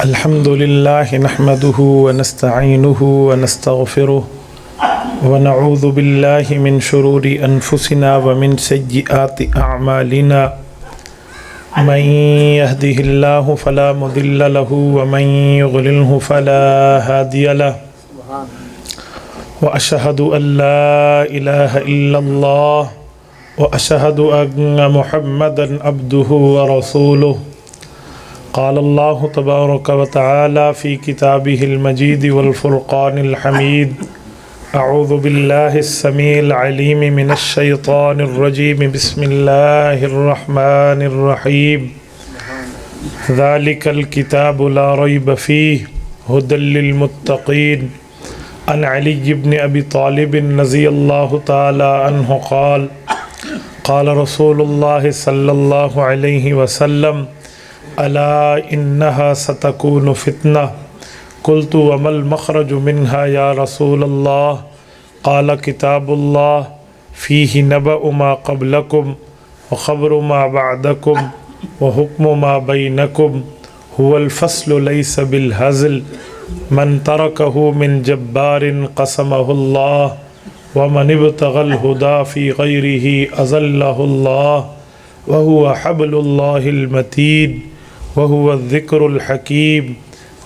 الحمد لله نحمده ونستعينه ونستغفره ونعوذ بالله من شرور أنفسنا ومن سيئات أعمالنا من يهده الله فلا مضل له ومن يضلله فلا هادي له وأشهد أن لا إله إلا الله وأشهد أن محمدا عبده ورسوله قال الله تبارك وتعالى في كتابه المجيد والفرقان الحميد أعوذ بالله السميع العليم من الشيطان الرجيم بسم الله الرحمن الرحيم ذلك الكتاب لا ريب فيه هدى للمتقين عن علي بن أبي طالب رضي الله تعالى عنه قال قال رسول الله صلى الله عليه وسلم ألا إنها ستكون فتنة قلت وما المخرج منها يا رسول الله قال كتاب الله فيه نبأ ما قبلكم وخبر ما بعدكم وحكم ما بينكم هو الفصل ليس بالهزل من تركه من جبار قسمه الله ومن ابتغى الهدى في غيره أظله الله وهو حبل الله المتين وهو الذكر الحكيم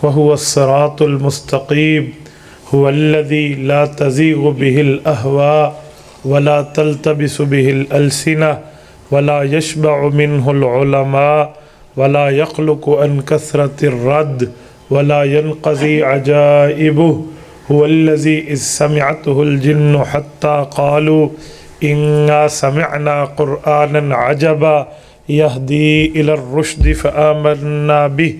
وهو الصراط المستقيم هو الذي لا تزيغ به الأهواء ولا تلتبس به الألسنة ولا يشبع منه العلماء ولا يخلق عن كثرة الرد ولا ينقضي عجائبه هو الذي إذ سمعته الجن حتى قالوا إنا سمعنا قرآنا عجبا يهدي إلى الرشد فآمنا به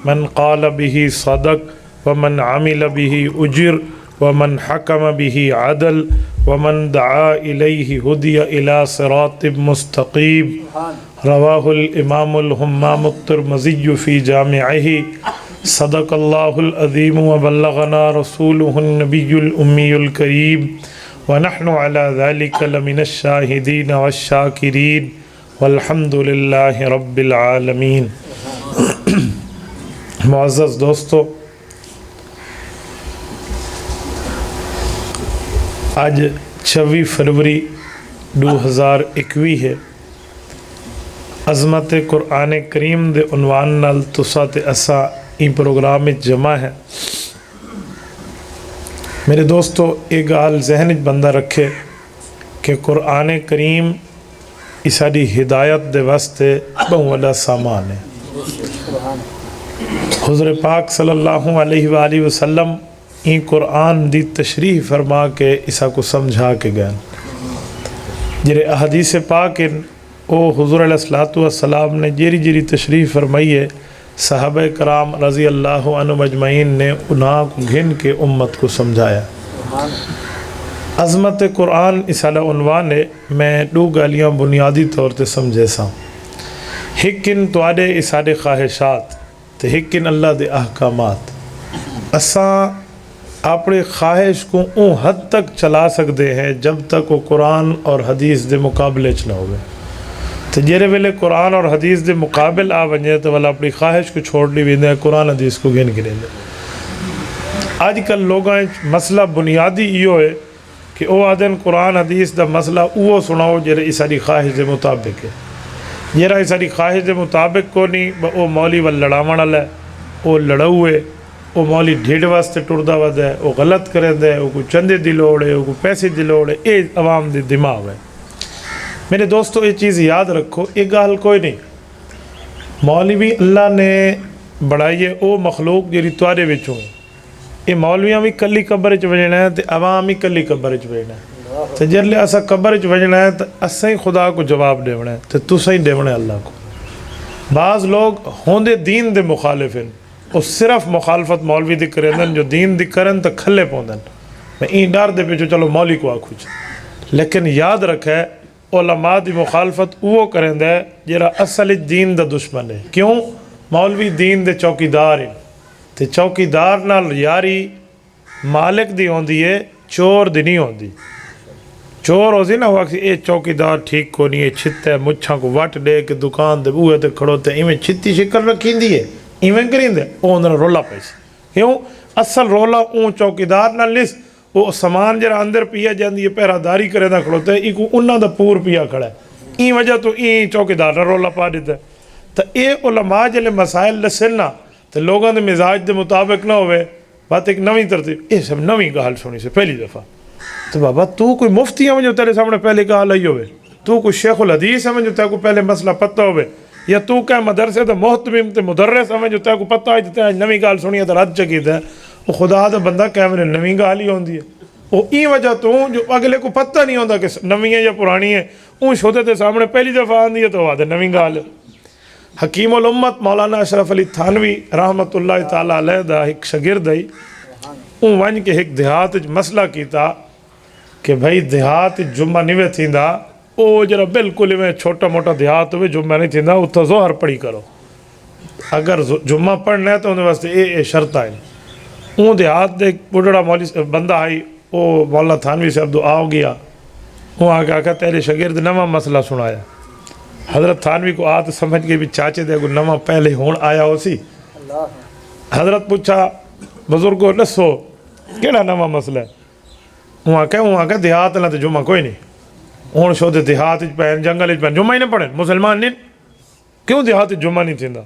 من قال به صدق ومن عمل به أجر ومن حكم به عدل ومن دعا إليه هدي إلى صراط مستقيم رواه الإمام الهمام الترمذي في جامعه صدق الله العظيم وبلغنا رسوله النبي الأمي الكريم ونحن على ذلك لمن الشاهدين والشاكرين والحمد للہ رب العالمین۔ معزز دوستو، آج 26 فروری 2021 ہے۔ عظمت قرآن کریم دے عنوان نال تساں تے اساں این پروگرام وچ جمع ہے۔ میرے دوستو، ایک گال ذہن وچ بندہ رکھے کہ قرآن کریم ساری ہدایت دے واسطے بہت بڑا سامان ہے۔ حضور پاک صلی اللہ علیہ وآلہ وسلم این قرآن دی تشریح فرما کے اسا کو سمجھا کے گئے جرے احادیث پاک او حضور علیہ السلام نے جیری تشریح فرمائی ہے، صحابہ کرام رضی اللہ عنہ مجمعین نے انہاں کو گھن کے امت کو سمجھایا۔ عظمت قرآن اسالہ عنوان ہے، میں دو گالیاں بنیادی طور تے سمجھے ساں۔ ہکن توڑے اسالے خواہشات تے ہکن اللہ دے احکامات۔ اساں اپنے خواہش کو اون حد تک چلا سکتے ہیں جب تک وہ قرآن اور حدیث دے مقابلے چ نہ ہوئے۔ تو جیرے ویلے قرآن اور حدیث دے مقابل آ ونجے تو والا اپنی خواہش کو چھوڑ لی ویندے قرآن حدیث کو گن گنے دے۔ آج کل لوگاں مسئلہ بنیادی یہ ہے کہ او آدن قرآن حدیث دا مسئلہ اوہ سناؤ جیرے اساری خواہش دے مطابق ہے۔ جیرا اساری خواہش دے مطابق کو نہیں او مولی وال لڑاوان ہے، او لڑاؤے، او مولی ڈھیڑ واسطے ٹردہ ود ہے، او غلط کرے دے، او کو چندے دلوڑے، او کو پیسے دلوڑے، اے عوام دے دماغ ہے۔ میرے دوستو، یہ چیز یاد رکھو، ایک گال کوئی نہیں، مولوی اللہ نے بڑھائیے او مخلوق جیری توارے وچوں ہیں۔ یہ مولویاں بھی کلی قبر چ وجنا ہے تے عوام بھی کلی قبر چ وجنا ہے۔ تے جرلے اسا قبر چ وجنا ہے تے اساں ہی خدا کو جواب دیونا ہے تے تساں ہی دیونا ہے اللہ کو۔ بعض لوگ ہوندے دین دے مخالف ہیں، وہ صرف مخالفت مولوی دی کرن جو دین دی کرن تے کھلے پوندن۔ میں این ڈر دے پیچھے چلو مولوی کو آکھو چ، لیکن یاد رکھے علماء دی مخالفت وہ کرن دے جڑا اصل دین دا دشمن ہے۔ کیوں؟ مولوی دین دے چوکیدار ہیں تے چوکیدار نال یاری مالک دی ہوندی ہے، چور دی نہیں ہوندی۔ چور ہو سی نا وہ اے چوکیدار ٹھیک کو نہیں ہے، چھتے مچھاں کو وٹ دے کے دکان دے بوئے تے کھڑو تے ایویں چھتی شکل رکھی دی ہے، ایویں کریں دے وہ انہوں نے رولا پیسی کیوں اصل رولا اون چوکیدار نہ لس وہ سامان جرا اندر پیا جاندی ہے پہرا داری کرے دا کھڑوتا ہے ایک انہوں دا پور پیا کھڑا ہے این وجہ تو این چوکیدار نہ رولا پا دیتا ہے تو اے علماء جلے مسائل لسن نہ تو لوگوں دے مزاج دے مطابق نہ ہوئے بات ایک نویں ترتیب یہ سب نویں گال سنی سے پہلی دفعہ تو بابا تو کوئی مفتی ہے جو تیرے سامنے پہلے گال آئی ہوئے تو کوئی شیخ الحدیث ہے جو تیرے کو پہلے مسئلہ پتہ ہوئے یا تو کیا مدرسے تے محتمم تے مدرس ہے جو تیرے کو پتہ ہے جتے نویں گال سنی ہے تو رد چکیتا ہے وہ خدا دا بندہ کیمرے نویں گال ہی ہوندی ہے وہ این وجہ تو جو اگلے کو پتہ نہیں ہوتا کہ نویں ہے یا پرانی ہے اون شودے تے سامنے پہلی دفعہ آندی ہے تو وہ آدھے نویں گال ہے حکیم الامت مولانا اشرف علی تھانوی رحمت اللہ تعالیٰ علیہ دا ایک شگرد ہے اون ونج کے ایک دیہات مسئلہ کیتا کہ بھائی دیہات جمعہ نہیں تھیندا او جرا بالکل میں چھوٹا موٹا دیہات ہوئے جمعہ نہیں تھیندا اتھا ظہر پڑھی کرو اگر جمعہ پڑھنا ہے تو انہیں واسطے اے شرط آئے اون دیہات دے بڑھڑا مولی بندہ آئی او مولانا تھانوی سے عبدو آو گیا وہ آگے آکا تیرے شگرد نواں مسئلہ سنایا حضرت تھانوی کو آت سمجھ کے بھی چاچے دے کو نواں پہلے ہون آیا ہو سی حضرت پوچھا بزرگو نسو کیڑا نواں مسئلہ ہے وہ آکا دیہات اللہ تے جمعہ کوئی نہیں ہون شو دے دیہات پہن جنگل پہن جمعہ ہی نہ پڑھیں مسلمان نہیں کیوں دیہات جمعہ نہیں تھیندا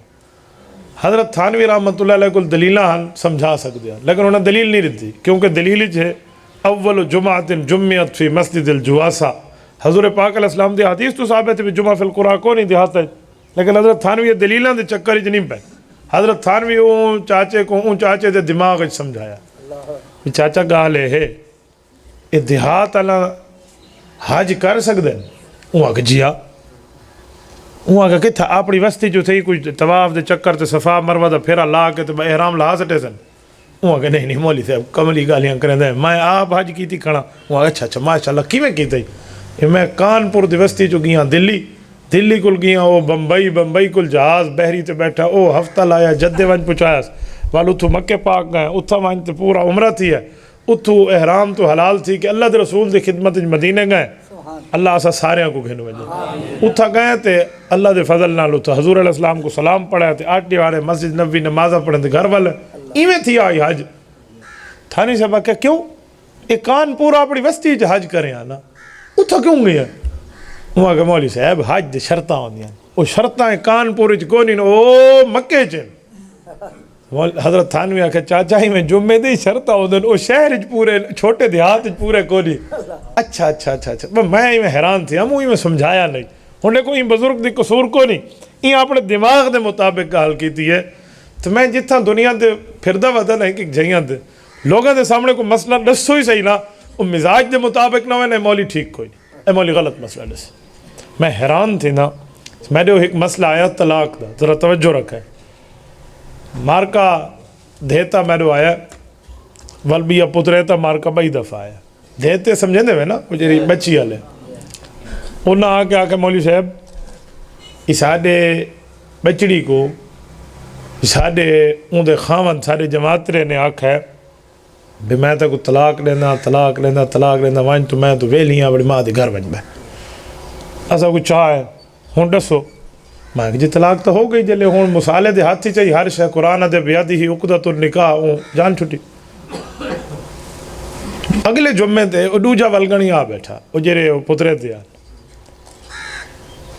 حضرت تھانوی رحمت اللہ علیہ کو دلیلہ ہن سمجھا سکتے ہیں لیکن انہیں دلیل نہیں رہتی کیونکہ دلیل ہے اول جمعۃ جمعت فی مسجد الجواسہ حضور پاک علیہ السلام دی حدیث تو ثابت ہے جمعہ فی القرآن کو نہیں دیہات ہے لیکن حضرت تھانوی دلیلوں دے چکر ہی نہیں پہ حضرت تھانوی اون چاچے دے دماغ سمجھایا چاچا گال ہے یہ دیہات اللہ حج کر سکتے ہیں وہ آگے جیا وہ آگے کہ تھا اپنی وستی جو تھی کوئی طواف دے چکر تے صفا مروہ دا پھیرا لا کے تے احرام لا سٹے سن وہ آگے نہیں مولوی صاحب کملی گالیاں کریں دے میں آپ حج کی تھی کھڑا وہ آگے اچھا ماشاءاللہ کیویں کی تھی میں کانپور دی وستی جو گیاں دلی کل گیاں وہ بمبئی کل جہاز بحری تے بیٹھا او ہفتہ لایا جدے ونج پہنچایا والو اتھو مکے پاک گئے اتھا ونج تے پورا عمرہ تھی ہے اتھو احرام تو حلال تھی کہ اللہ دے رسول دی خدمت مدینے گئے اللہ اسا سارے کو گھنو وجہ اتھا گئے تے اللہ دے فضل نال اتھا حضور علیہ السلام کو سلام پڑھا تے آٹی وارے مسجد نبوی نمازہ پڑھیں تے گھر والے ایویں تھی آئی حج تھانی صاحبہ کہ کیوں ایک کان پورا اپنی وستی جو حج کریں آنا اتھا کیوں گیا وہاں کہ مولوی صاحب حج دے شرطاں ہوندیاں وہ شرطاں کان پورے چ کونی او مکے چ حضرت تھانوی آکھے چاچا ہی میں جمعے دی شرطاں ہوندن او شہر پورے چھوٹے دیہات پورے کونی اچھا میں حیران تھی ہم میں سمجھایا نہیں انہیں کوئی بزرگ دی قصور کو نہیں یہ اپنے دماغ دے مطابق حل کیتی ہے تو میں جتنا دنیا دے پھردا ودا نہیں کہ جائیاں دے لوگوں دے سامنے کوئی مسئلہ دسو ہی صحیح نہ وہ مزاج دے مطابق نہ ہوئے نہ مولی ٹھیک کوئی نہیں اے مولی غلط مسئلہ دس میں حیران تھی نا میں نے ایک مسئلہ آیا طلاق دا ذرا توجہ رکھا ہے مارکا دیتا میں نے آیا ولبیا پتریتا مارکا بئی دفعہ آیا دیتے سمجھیں دے نا وہ جی بچی والے انہیں آ کے مولوی صاحب اساڈے بچڑی کو ساڈے اندر خاون ساڈے جماعترے نے آکھا ہے بھی میں تو کوئی طلاق لینا وائن تو میں تو ویلی ہاں بڑی ماں دے گھر ون بہ ایسا کوئی چاہ ہے ہوں دسو میں جی طلاق تو ہو گئی جلے ہوں مسالے دے ہاتھ ہی چاہیے ہر شے قرآن دے بیادی ہی عقدۃ النکاح جان چھٹی اگلے جمعے تے وہ دوجا ولگنی آ بیٹھا وہ جرے پترے تے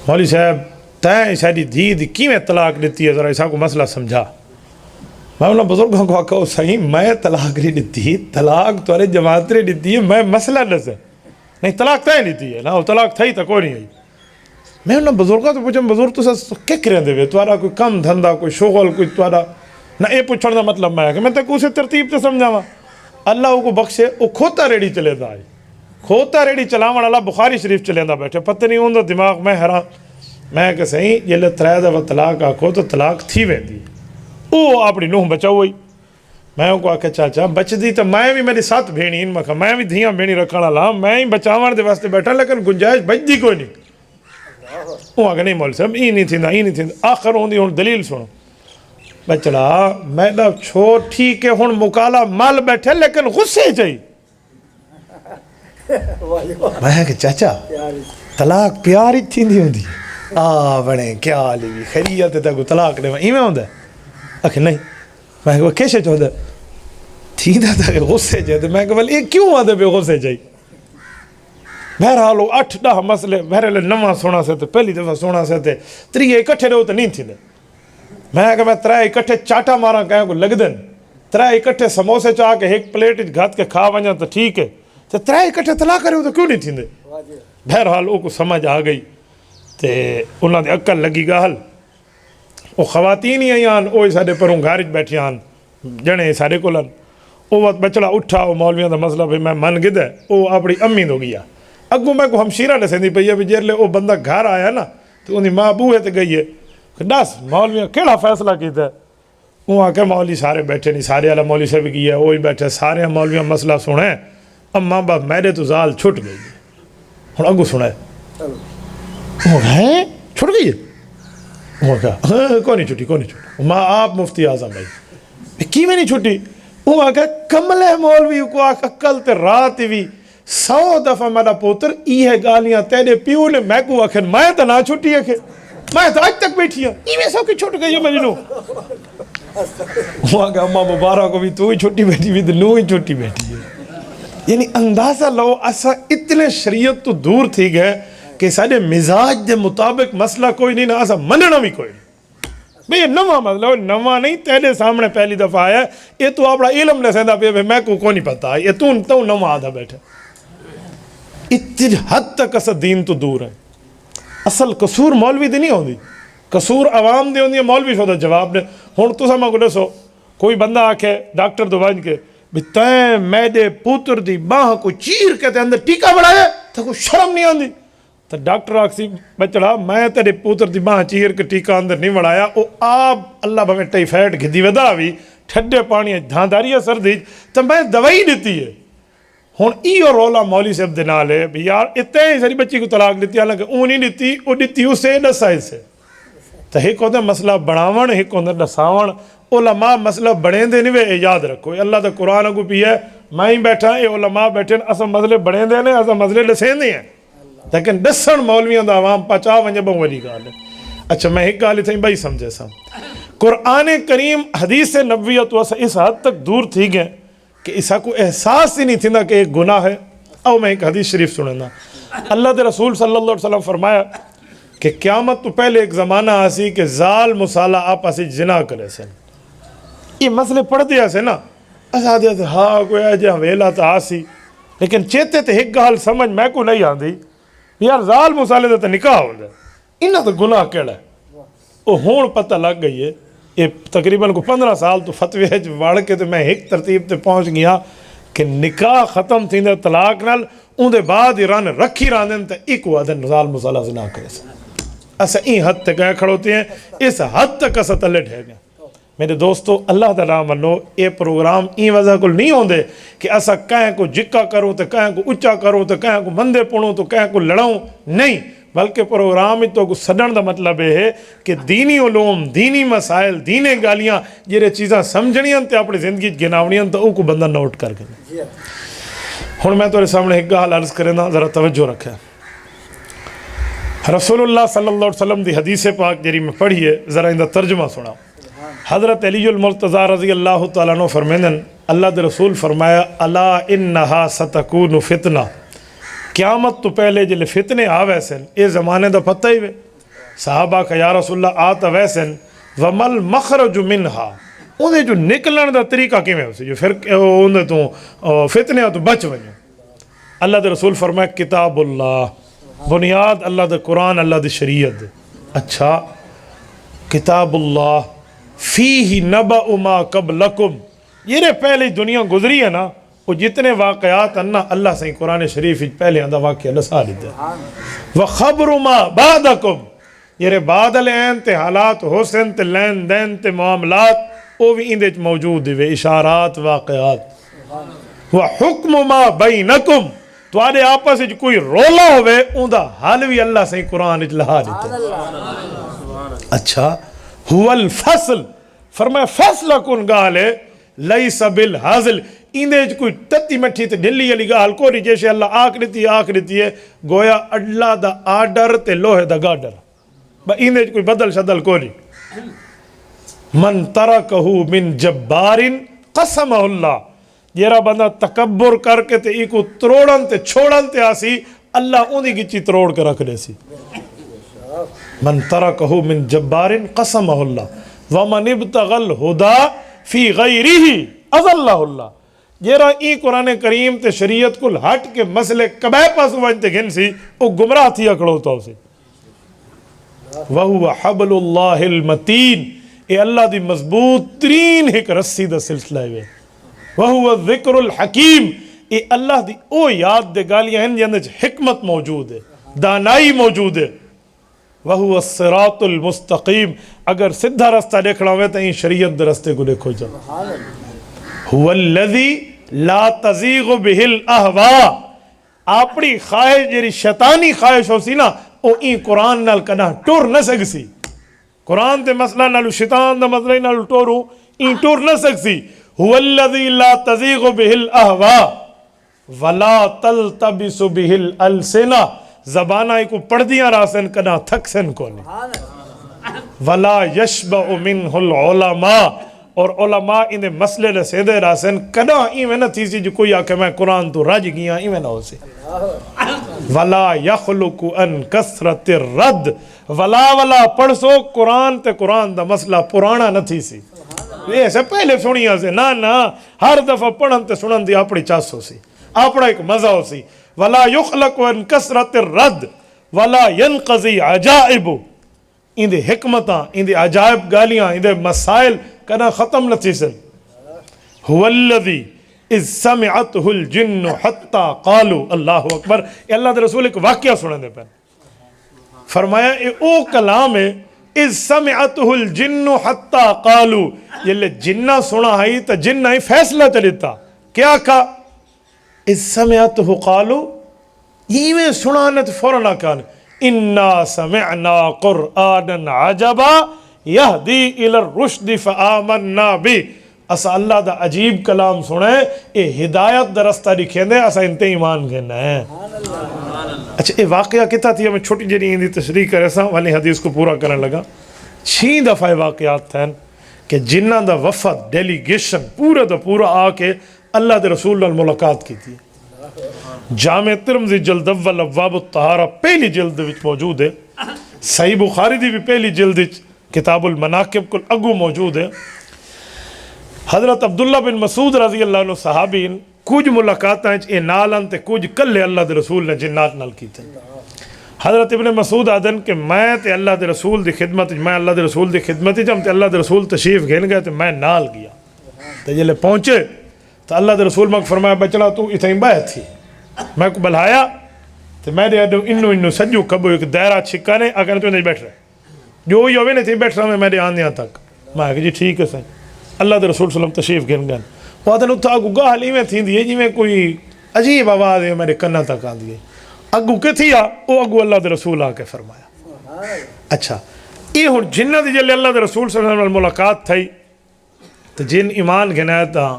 مولوی صاحب تائیں ساری دھی دی کیویں طلاق دیتی ہے ذرا ایسا کو مسئلہ سمجھا میں انہوں بزرگوں کو آکھا صحیح میں طلاق نہیں دیتی طلاق تو جماعت نے دیتی ہے میں مسئلہ نسے نہیں طلاق تائیں دیتی ہے نا وہ طلاق تھا ہی تا کوئی نہیں آئی میں انہوں بزرگوں تو پوچھا بزرگ تو سا کیا کریں دے وے توارا کوئی کم دھندہ کوئی شغل کوئی توارا نہ اے پوچھڑ دا مطلب میں ہے کہ میں تک اسے ترتیب تے سمجھاواں اللہ کو بخشے وہ کھوتا ریڑی چلے دا آئی کھوتا ریڑی چلاوان اللہ بخاری شریف چلے دا بیٹھے پتہ نہیں ہوں دا دماغ میں حیران میں کہ صحیح یہ لے ترائے دفعہ طلاق آکھو تو طلاق تھی ویندی وہ اپنی نوح بچاؤ ہوئی میں ان کو آکھا چاچا بچ دی تو میں بھی میری ساتھ بھینی ان میں بھی دھیاں بھینی رکھنا لا میں ہی بچاوان دے واسطے بیٹھا لیکن گنجائش بچ دی کوئی نہیں وہ آگے نہیں مول صاحب ای نہیں تھی آخر ہوندی ہوں دلیل سنو بچڑا میں دا چھوڑ ٹھیک ہے ہوں مکالا مال بیٹھے لیکن غصے چاہیے میں کہ چاچا طلاق پیار ہی تھی نہیں ہوندی بڑے کیا لی خیریت تک طلاق دے ایویں ہوندا ہے آخ نہیں، میں کہ کیسے چاہتا تھی تھا غصے چاہتے، میں کہ یہ کیوں آدھے پہ غصے چاہیے؟ بہرحال وہ 8-10 مسئلے بہرحال نواں سونا سے پہلی دفعہ سونا سے تری اکٹھے رہو تو نہیں تھی میں کہ میں 3 اکٹھے چاٹا مارا کہیں کو لگ دن 3 اکٹھے سموسے چاہ کے ایک پلیٹ گھات کے کھا ونجا تو ٹھیک ہے، تو 3 اکٹھے تلا کرے تو کیوں نہیں تھی؟ بہرحال وہ کو سمجھ آ گئی تے انہوں نے عقل لگی گال وہ خواتین ہی آئیان وہ سارے پروں گھر بیٹھے آن جنے سارے کو لن وہ وقت بچڑا اٹھا وہ مولویاں دا مسئلہ بھی میں من گد ہے وہ اپنی امی دو گیا اگوں میں کو ہمشیرہ نے سیندی پئی ہے بھی جیلے وہ بندہ گھر آیا نا تو انہی ماں بوہے تے گئی ہے کہ دس مولویاں کیڑا فیصلہ کیتا ہے؟ وہ آکے مولوی سارے بیٹھے نہیں، سارے والا مولوی سے بھی کیا وہی بیٹھے سارے مولویاں مسئلہ سنے اماں باپ میرے تو زال چھٹ گئی ہے ہوں اگوں سنے وہ ہیں چھٹ گئی ہے وہ کہا کونی چھٹی ماں آپ مفتی اعظم بھائی کی میں نہیں چھٹی؟ وہ آکے کملے مولوی کو آکھ اکل تے رات بھی 100 دفعہ میرا پوتر یہ گالیاں تیرے پیو نے میں کو آکھن میں تو نہ چھٹی ہے کہ میں تو آج تک بیٹھی ہوں یہ سب کی چھٹ گئی ہے میری نو وہاں کہ اماں مبارک کو بھی تو ہی چھٹی بیٹھی بھی تو نو ہی چھٹی بیٹھی ہے. یعنی اندازہ لو اسا اتنے شریعت تو دور تھی گئے کہ سارے مزاج دے مطابق مسئلہ کوئی نہیں نہ اسا مننا بھی کوئی نہیں بھئی یہ نواں مسئلہ نواں نہیں تیرے سامنے پہلی دفعہ آیا یہ تو اپنا علم نے سیندہ پہ میں کو نہیں پتا یہ تو نواں آدھا بیٹھے اتنی حد تک اسا دین تو دور ہے. اصل قصور مولوی دی نہیں ہوندی قصور عوام دی ہوندی ہے مولوی شدہ جواب نے ہون تو ساں کو دسو کوئی بندہ آکھے ڈاکٹر دو بانج کے بھی تین میڈے پوتر دی باہ کو چیر کے تے اندر ٹیکا بڑھایا تو کوئی شرم نہیں آندی تو ڈاکٹر آکسی بچڑا میں تیرے پوتر دی باہ چیر کے ٹیکا اندر نہیں بڑھایا او آپ اللہ بھویں ٹائیفائڈ گھدی ودا بھی ٹھڈے پانی دھانداری سردی تو میں دوائی دیتی ہے ہون ایو رولا مولی صاحب دے نال ہے بھی یار اتنے ہی ساری بچی کو طلاق دیتی حالانکہ اون نہیں دیتی او دیتی اسے نسائے سے تو ایک ہوتا مسئلہ بڑھاون ایک ہوتا نساون علماء مسئلہ بڑھیں دے نہیں وے یاد رکھو اللہ دا قرآن کو بھی ہے میں ہی بیٹھا اے علماء بیٹھے اسا مسئلے بڑھیں دے نہیں اسا مسئلے لسیں دے ہیں لیکن دسن مولویاں دا عوام پچا ونجے بہن والی گال ہے. اچھا میں ایک گالی تھیں بھائی سمجھے سا قرآن کریم حدیث نبویت اسا اس حد تک دور تھی گئے کہ اسا کو احساس ہی نہیں تھی نا کہ ایک گناہ ہے. او میں ایک حدیث شریف سننا اللہ دے رسول صلی اللہ علیہ وسلم فرمایا کہ قیامت تو پہلے ایک زمانہ آسی کہ زال مسالہ آپ آسی جنا کرے سن یہ مسئلے پڑھ دیا سے نا اسا دیا تھے ہاں کوئی آجے ویلا تا آسی لیکن چیتے تے ایک گال سمجھ میں کو نہیں آندی یار زال مسالے تے نکاح ہو جائے انہاں تو گناہ کیڑا ہے وہ ہون پتہ لگ گئی ہے. یہ تقریباً کو 15 سال تو فتوی ہے وڑ کے تو میں ایک ترتیب تے پہنچ گیا کہ نکاح ختم تھی دے طلاق نال ان دے بعد ہی رن رکھی راندن تے ایک وعدن زال مسالہ سے نہ کرے سن اسا این حد تک گئے کھڑوتے ہیں اس حد تک اسا تلے ٹھے گئے. میرے دوستو اللہ تعالیٰ منو یہ پروگرام این وجہ کو نہیں ہوندے کہ اسا کہیں کو جکا کرو تو کہیں کو اچا کرو تو کہیں کو مندے پڑھو تو کہیں کو لڑاؤں نہیں بلکہ پروگرام تو کو سڈن دا مطلب ہے کہ دینی علوم دینی مسائل دینی گالیاں جیرے چیزاں سمجھنیاں تے اپنی زندگی گناونیاں تو او کو بندہ نوٹ کر کے ہن میں تمہارے سامنے ایک گال عرض کرے نا ذرا توجہ رکھے. رسول اللہ صلی اللہ علیہ وسلم دی حدیث پاک جری میں پڑھی ہے ذرا ان دا ترجمہ سنا. حضرت علی المرتضی رضی اللہ تعالیٰ عنہ فرمیندن اللہ دے رسول فرمایا الا انہا ستکون فتنہ قیامت تو پہلے جلے فتنے آویسن اے زمانے دا پتہ ہی وے صحابہ کا یا رسول اللہ آتا ویسن ومل مخرج منہا انہیں جو نکلن دا طریقہ کیمیں ہو سی جو پھر انہیں تو فتنے تو بچ ونجو. اللہ دے رسول فرمایا کتاب اللہ بنیاد اللہ دے قرآن اللہ دے شریعت. اچھا کتاب اللہ فیہ نبأ ما قبلکم یہ پہلے دنیا گزری ہے نا وہ جتنے واقعات ہیں نا اللہ سے قرآن شریف پہلے اندھا واقعہ لسا دیتے ہیں. وَخَبْرُ مَا بَعْدَكُمْ یہ بعد العین تے حالات حسن تے لین دین تے معاملات وہ بھی اندھے موجود ہوئے اشارات واقعات. وَحُکْمُ مَا بَيْنَكُمْ تو آدھے آپس سے کوئی رولا ہوئے اندھا حال بھی اللہ سے قرآن لہا دیتے ہیں. اچھا هو الفصل فرمایا فیصلہ کن گال ہے لیس بالحاصل اندھے کوئی تتی مٹھی تے ڈھلی علی گال کو نہیں جیسے اللہ آکھ دیتی ہے گویا اللہ دا آڈر تے لوہے دا گاڈر با اندھے کوئی بدل شدل کو نہیں. من ترکہو من جبارن قسمہ اللہ، جیرا بندہ تکبر کر کے تے ایکو تروڑن تے چھوڑن تے آسی، اللہ اونی گچی تروڑ کے رکھ دے سی۔ من ترکہو من جبارن قسمہ اللہ ومن ابتغى الہدى فی غیرہ اضلہ اللہ، جیرا ای قرآن کریم تے شریعت کل ہٹ کے مسئلے کبھے پاس وانتے گھن سی، او گمراہ تھی اکڑو تو سی۔ وَهُوَ حَبْلُ اللَّهِ الْمَتِينَ، اے اللہ دی مضبوط ترین ایک رسی دا سلسلہ ہے۔ وَهُوَ الذِّكْرُ الْحَكِيمُ، اے اللہ دی او یاد دے گالیاں ہیں جن حکمت موجود ہے، دانائی موجود ہے۔ وَهُوَ الصِّرَاطُ الْمُسْتَقِيمُ، اگر سدھا رستہ دیکھنا ہوئے تو این شریعت دے رستے کو دیکھو جا۔ هُوَ الَّذِي لَا تَزِيغُ بِهِ الْأَهْوَاءُ، اپنی خواہش جیری شیطانی خواہش ہو سی نا، او این قرآن نال کنا ٹور نہ سکسی۔ قرآن تے مسئلہ نالو شیطان دا مسئلہ نالو ٹورو این ٹور نہ سکسی۔ هُوَ الَّذِي لَا تَزِيغُ بِهِ الْأَهْوَاءُ وَلَا تَلْتَبِسُ بِهِ الْأَلْسِنَةُ، زبانہ کو پڑھ دیاں راسن کنا تھکسن کونے۔ وَلَا يَشْبَعُ مِنْهُ الْعُلَمَاءُ، اور علماء انہیں مسئلے لے سیدھے راسن کنا ایویں نہ تھی سی جو کوئی آکے میں قرآن تو راج گیا ایویں نہ ہو سی۔ وَلَا يَخْلُقُ أَن كَثْرَةِ الرَّدِّ، ولا پڑھ سو قرآن تے قرآن دا مسئلہ پرانا نہ تھی سی، یہ سے پہلے سنیا سے نا ہر دفعہ پڑھن تے سنن دی اپنی چاس ہو سی، اپنا ایک مزہ ہو سی۔ وَلَا يُخْلَقُ أَن كَثْرَةِ الرَّدِّ وَلَا يَنْقَضِي عَجَائِبُ، ان دے حکمتاں، ان دے عجائب گالیاں، ان دے مسائل کنا ختم نہ تھی سن۔ هُوَ الَّذِي اِذْ سَمِعَتْهُ الْجِنُّ حَتَّى قَالُوا، اللہ اکبر۔ یہ اللہ دے رسول ایک واقعہ سننے پہ فرمایا اے او کلام ہے، اِذْ سَمِعَتْهُ الْجِنُّ حَتَّى قَالُوا، یہ لے جنہ سنا ہی تا جنہ ہی فیصلہ چلیتا کیا کہا؟ اِذْ سَمِعَتْهُ قَالُوا، یہ میں سنانت فوراً کہا اِنَّا سَمِعْنَا قُرْآنًا عَجَبًا یہدی الی الرشد فآمنا بہ، اسا اللہ دا عجیب کلام سنے، اے ہدایت دا رستہ لکھیں دے، اسا انتے ایمان گھننا ہے۔ اچھا یہ واقعہ کتا تھی، ہمیں چھوٹی جنی اندی تشریح کرے سا والی حدیث کو پورا کرنے لگا۔ 6 دفعہ واقعات تھے کہ جنہ دا وفد ڈیلیگیشن پورا دا پورا آ کے اللہ دے رسول اللہ ملاقات کی تھی۔ جامع ترمذی جلد اول ابواب الطہارہ پہلی جلد وچ موجود ہے، صحیح بخاری دی بھی پہلی جلد وچ کتاب المناقب کل اگو موجود ہے۔ حضرت عبداللہ بن مسعود رضی اللہ عنہ صحابین کچھ ملاقاتاں اے نالن تے کچھ کلے اللہ دے رسول نے جنات نال کیتے۔ حضرت ابن مسعود آدن کہ میں تے اللہ دے رسول دی خدمت، میں اللہ دے رسول دی خدمت جم تے اللہ دے رسول تشریف گھن گئے تے میں نال گیا تے جلے پہنچے تو اللہ دے رسول مک فرمایا بچڑا تو اتھیں بیٹھ تھی، میں کو بلھایا تے میں دے انو سجو کبو ایک دائرہ چھکانے اگر تو نہیں بیٹھ رہے جو ہی ہوئے نہیں تھی بیٹھ رہا میں میرے آنے تک، میں کہا جی ٹھیک ہے سر۔ اللہ دے رسول صلی اللہ علیہ وسلم تشریف گھن گئے، وہ آدھن اتھا اگو گاہ لیویں تھی دیئے جی میں کوئی عجیب آواز ہے میرے کنہ تک آن دیئے، اگو کے تھی او اگو اللہ دے رسول آ کے فرمایا۔ اچھا یہ ہوں جنہ دی جلے اللہ دے رسول صلی اللہ علیہ وسلم ملاقات تھی تو جن ایمان گھنایا تھا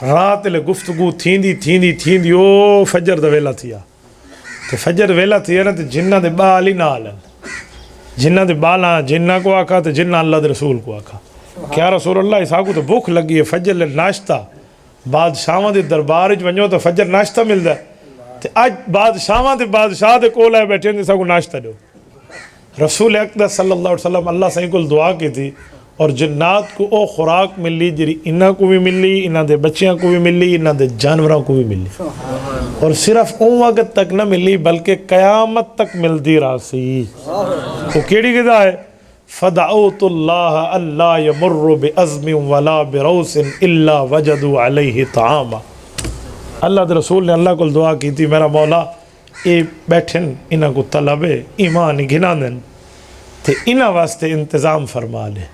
رات لے گفتگو تھیندی او فجر دا ویلا تھیا تو فجر ویلا تھیا نا تو جنہ دے بال ہی نہ آلن، جنہ دے بالا جنہ کو آکھا تو جنہ اللہ دے رسول کو آکھا کیا رسول اللہ اس آگو تو بھوک لگی ہے فجر لے ناشتہ، بادشاہاں دے دربار وچ ونجو تو فجر ناشتہ ملدا ہے تے اج بادشاہاں تے بادشاہ دے کول آئے بیٹھے ہیں جس کو ناشتہ دو۔ رسول اقدس صلی اللہ علیہ وسلم اللہ سے کل دعا کی تھی اور جنات کو او خوراک ملی جری انہاں کو بھی ملی، انہاں دے بچیاں کو بھی ملی، انہاں دے جانوراں کو بھی ملی، اور صرف اون وقت تک نہ ملی بلکہ قیامت تک ملدی راسی۔ وہ کیڑی غذا ہے؟ فدعوت اللہ اللہ یمر بعزم ولا بروس الا وجدوا علیہ طعاما۔ اللہ دے رسول نے اللہ کو دعا کی تھی میرا مولا اے بیٹھن انہاں کو طلب ایمان گھنا دن تے انہاں واسطے انتظام فرما لے۔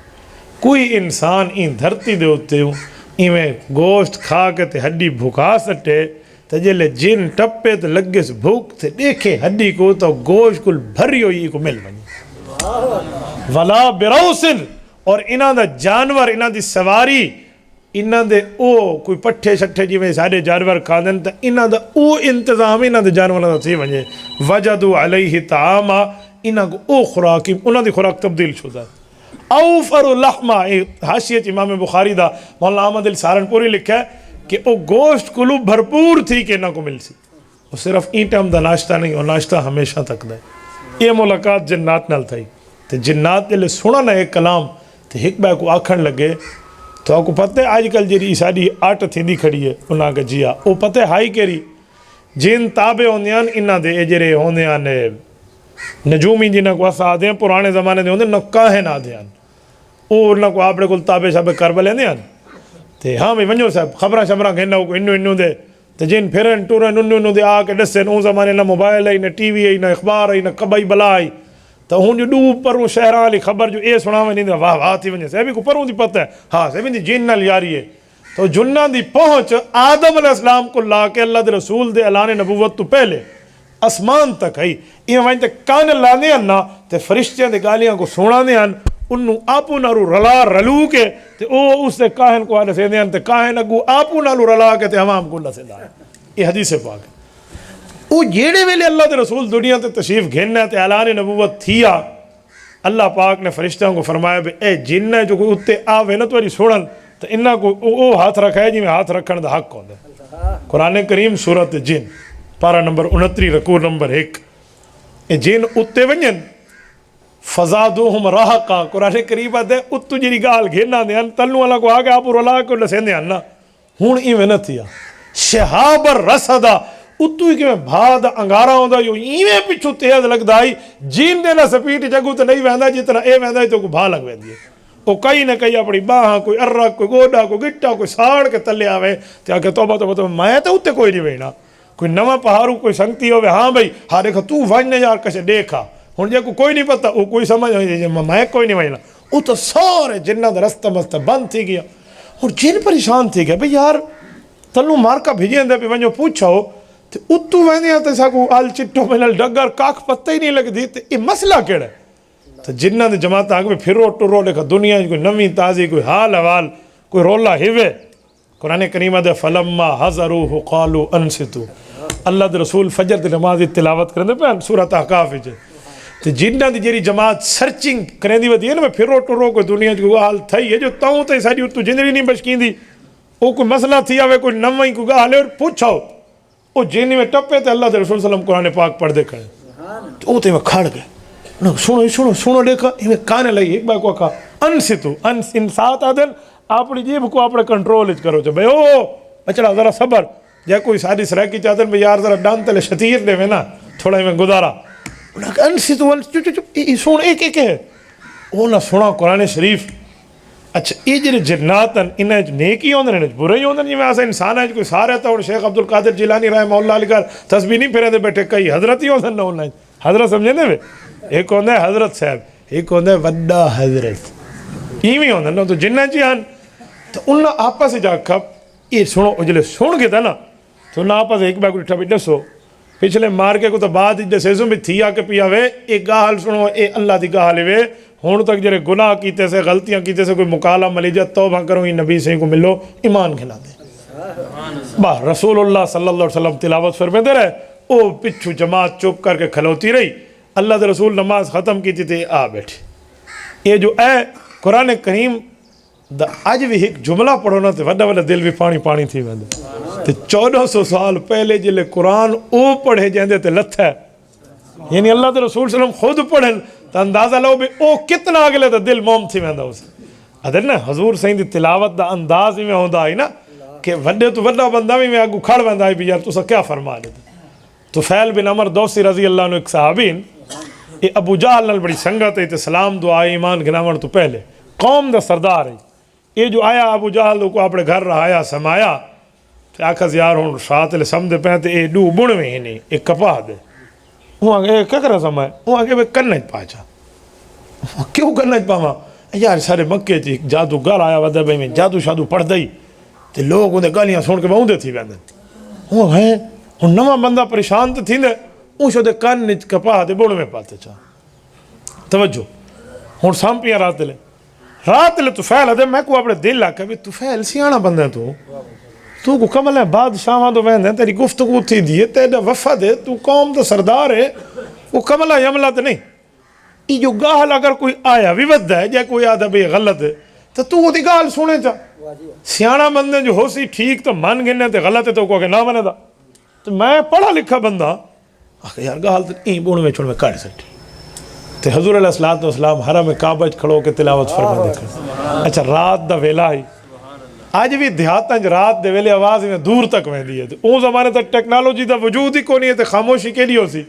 کوئی انسان این دھرتی دے ہوتے ہوں ایویں گوشت کھا کے تے ہڈی بھکا سٹے تے جلے جن ٹپے تے لگے سے بھوک تے دیکھے ہڈی کو تو گوشت کل بھری ہوئی کو مل بنی ولا بروسن، اور انہاں دا جانور انہاں دی سواری انہاں دے او کوئی پٹھے شٹھے جی میں سارے جانور کھاندن تا انہاں دا او انتظام انہاں دے جانور دا تھی ونجے وجدوا علیہ طعاما، انہاں کو او خوراک انہاں دی خوراک تبدیل شدہ۔ اوفر لحمہ، حاشیے امام بخاری دا مولانا احمد علی سہارنپوری لکھا ہے کہ وہ گوشت کلو بھرپور تھی کہ نہ کو مل سی، وہ صرف این ٹائم دا ناشتہ نہیں، وہ ناشتہ ہمیشہ تک دا ہے۔ یہ ملاقات جنات نال تھئی تے جنات جلے سنا نا ایک کلام تے ایک بے کو آکھن لگے تو آپ کو پتہ ہے آج کل جی ساری آٹ تھیندی کھڑی ہے انہاں کا جیا وہ پتہ ہے ہائی کری جن تابع ہوندیاں انہاں دے اجرے ہوندیاں نجومی جنہاں کو اسا آدھے ہیں پرانے زمانے دے ہوندے نکاہن آدھے ہیں وہ انہاں کو اپنے کل تابع شابع کربل لیندے ہیں تے ہاں بھی ونجو صاحب خبراں شبراں گھننا کو انو دے تے جن پھرن ٹورن انو دے آ کے ڈسن اون زمانے نہ موبائل ہے نہ ٹی وی ہے نہ اخبار ہے نہ کبئی بلا ہے تو ہوں جو ڈو پروں شہراں والی خبر جو اے سناویں نہیں واہ واہ تھی ونجے سے بھی کو پروں دی پتہ ہے ہاں سے بھی جن نال یاری ہے تو جناں دی پہنچ آدم علیہ السلام کو لا کے اللہ دے رسول دے اعلان نبوت تو پہلے آسمان تک ہے یہ وہیں تے کان لانے ہیں نا تے فرشتیاں دے گالیاں کو سونا دے ہیں انہوں آپو نارو رلا رلو کے تے او اس دے کاہن کو آنے سے دے ہیں تے کاہن اگو آپو نارو رلا کے تے عوام کو اللہ سے دائیں یہ حدیث پاک ہے۔ وہ جیڑے ویلے اللہ دے رسول دنیا تے تشریف گھننا تے اعلان نبوت تھیا اللہ پاک نے فرشتوں کو فرمایا بے اے جن جو کوئی اتے آوے نا تواری سوڑن تو انہاں کو او ہاتھ رکھا ہے جی میں ہاتھ رکھن دا حق ہوندے۔ قرآن کریم سورت جن پارہ نمبر 29 رکوع نمبر 1 اے جن اتے ونجن فزادوہم رہقا قرآن کریم آدھے اتو جیری گال گھننا دے تلنو اللہ کو آگے آپ رلا کو لسین دے نا ہون ایویں نہ تھیا شہاب الرصدا اتو ہی کہ میں بھاد انگارا ہوندا یو ایویں پچھو تیز لگ دائی جین دے نہ سپیٹ جگو تو نہیں ویندا جتنا اے ویندا تو کو بھا لگ ویندی ہے وہ کئی نہ کئی اپنی باہاں کوئی ارک کوئی گوڈا کوئی گٹا کوئی ساڑ کے تلے آوے تے آکے توبہ توبہ توبہ میں تو اتے کوئی نہیں وینا کوئی نواں پہاڑوں کوئی سنگتی ہوئے ہاں بھئی ہاں دیکھا تو وائنے یار کسے دیکھا ہون جے کو کوئی نہیں پتا وہ کوئی سمجھ میں کوئی نہیں وائنا وہ تو سارے جنہ دا رستہ مستہ بند تھی گیا اور جن پریشان تھی گیا بھئی یار تلو مارکا بھیجیں دے پہ ونجو پوچھو تو اتو ویندے ہیں تو ساکو آل چٹو ملل ڈگر کاک پتہ ہی نہیں لگ دی تو یہ مسئلہ کیڑا ہے تو جنہ دے جماعت آگے پھر روٹو رو لکھا دنیا کوئی نوی تازی کوئی حال حوال کوئی رولا ہیوے قرآن کریم دے فلما حضروہ قالو انستو اللہ دے رسول فجر دے نمازی تلاوت کرنے پہ سورۃ احقاف جے تو جنہ دی جیری جماعت سرچنگ کرنے دی ودی ہے نا میں پھر روٹو رو کوئی دنیا کوئی حال تھئی ہے جو تاؤں تے ساری اتو جنری نہیں بشکین دی وہ کوئی مسئلہ تھی آوے کوئی نوی کوئی گاہ لے اور پوچھاؤ وہ جینی میں ٹپے تے اللہ دے رسول صلی اللہ علیہ وسلم قرآن پاک پڑھ دے کھڑے تو تے میں کھڑ گئے سنو دیکھا ہمیں کانے لئی ایک بار کو کہا انستو انسات آدن اپنی جیب کو اپنے کنٹرول کرو جو بھئی او بچڑا ذرا صبر جائے کوئی ساری سرائکی چاہتے ہیں یار ذرا ڈان تلے شتیر دے میں نا تھوڑا ہی میں گزارا انہوں نے انستو سن ایک ہے وہ نہ سنا قرآن شریف اچھا یہ جڑے جناتن انہیں نیکی ہوندے نے برے ہی ہوندے جویں اسا انسان ہے کوئی سارے تا اور شیخ عبد القادر جیلانی رحمہ اللہ علیہ کر تسبیح نہیں پھرے دے بیٹھے کئی حضرت ہی ہوندے نہ انہیں حضرت سمجھے نے ایک ہوندا ہے حضرت صاحب ایک ہوندا ہے وڈا حضرت ایویں ہوندا نا تو جنہ جہان تو انہاں آپس جا کھپ یہ سنو جلے سن گے تھا نا تو نہ آپس ایک بار کو ٹھا بھی دسو پچھلے مار کے کو تو بعد دسیسوں بھی تھیا کے پیا وے ایک گاہل سنو اے اللہ دی گاہل وے ہون تک جڑے گناہ کیتے سے غلطیاں کیتے سے کوئی مکالہ ملیجہ توبہ کرو ہی نبی سے کو ملو ایمان کھلا دے باہ رسول اللہ صلی اللہ علیہ وسلم تلاوت فرمے دے رہے او پچھو جماعت چپ کر کے کھلوتی رہی اللہ دے رسول نماز ختم کی تھی آ بیٹھے یہ جو اے قرآن کریم دا آج بھی ایک جملہ پڑھو نا تے وڈا وڈا دل بھی پانی پانی تھی ویندے تے 1400 سال پہلے جلے قرآن او پڑھے جاندے تے لتھ ہے یعنی اللہ دے رسول صلی اللہ علیہ وسلم خود پڑھن تو اندازہ لو بھی او کتنا آگلے تو دل موم تھی ویندہ اسے ادھر نا حضور سائیں دی تلاوت دا انداز ہی میں ہوندہ آئی نا کہ وڈے تو وڈا بندہ بھی میں آگو کھڑ ویندہ آئی بھی یار تو سا کیا فرما لیتے تو فیل بن عمر دوسی رضی اللہ عنہ ایک صحابین یہ ابو جہل نال بڑی سنگت ہے سلام دعا ایمان گناون تو پہلے قوم دا سردار ہے یہ جو آیا ابو جہل کو اپنے گھر رہایا سمایا تو آکھا یار ہوں شاعت لے سمدھے پہنتے اے ڈو بڑویں ہی نہیں ایک کپاہ دے وہ آگے کیا کرا سمائے وہ آگے بے کرنج پاچا کیوں کرنج پاما یار سارے مکے تھی جادو گال آیا ودہ بے میں جادو شادو پڑھ دائی تے لوگ انہیں گالیاں سن کے باؤں تھی بیندے وہ ہے ہن نواں بندہ پریشان تے تھیندے وہ شدے کرنج کپاہ دے بڑویں پاتے چاہ توجہ ہن سامپیاں رات لے تو فیل ہے میں کو اپنے دل لاکھا بھی تو فیل سیانا بندہ تو کو کمل ہے بادشاہاں تو ویندے تیری گفتگو تھی دیئے تیرا وفد ہے تو قوم تو سردار ہے وہ کملہ یملہ تو نہیں یہ جو گال اگر کوئی آیا بھی ود ہے یا کوئی آدھا بھی غلط ہے تو تو وہ دی گال سنے چا سیانا بندے جو ہو سی ٹھیک تو من گنے تے غلط ہے تو کوئی نہ منے دا. تو میں پڑھا لکھا بندہ یار گال تو این بوڑھ میں چھوڑ میں کٹ سکتی تو حضور علیہ السلام حرم کعبہ کھڑو کے تلاوت فرما دیکھا. اچھا رات دا ویلا ہی آج بھی دیہاتاں رات دے ویلے آواز میں دور تک ویندی ہے. اون زمانے تک ٹیکنالوجی دا وجود ہی کونی ہے تے خاموشی کے لیے ہو سی.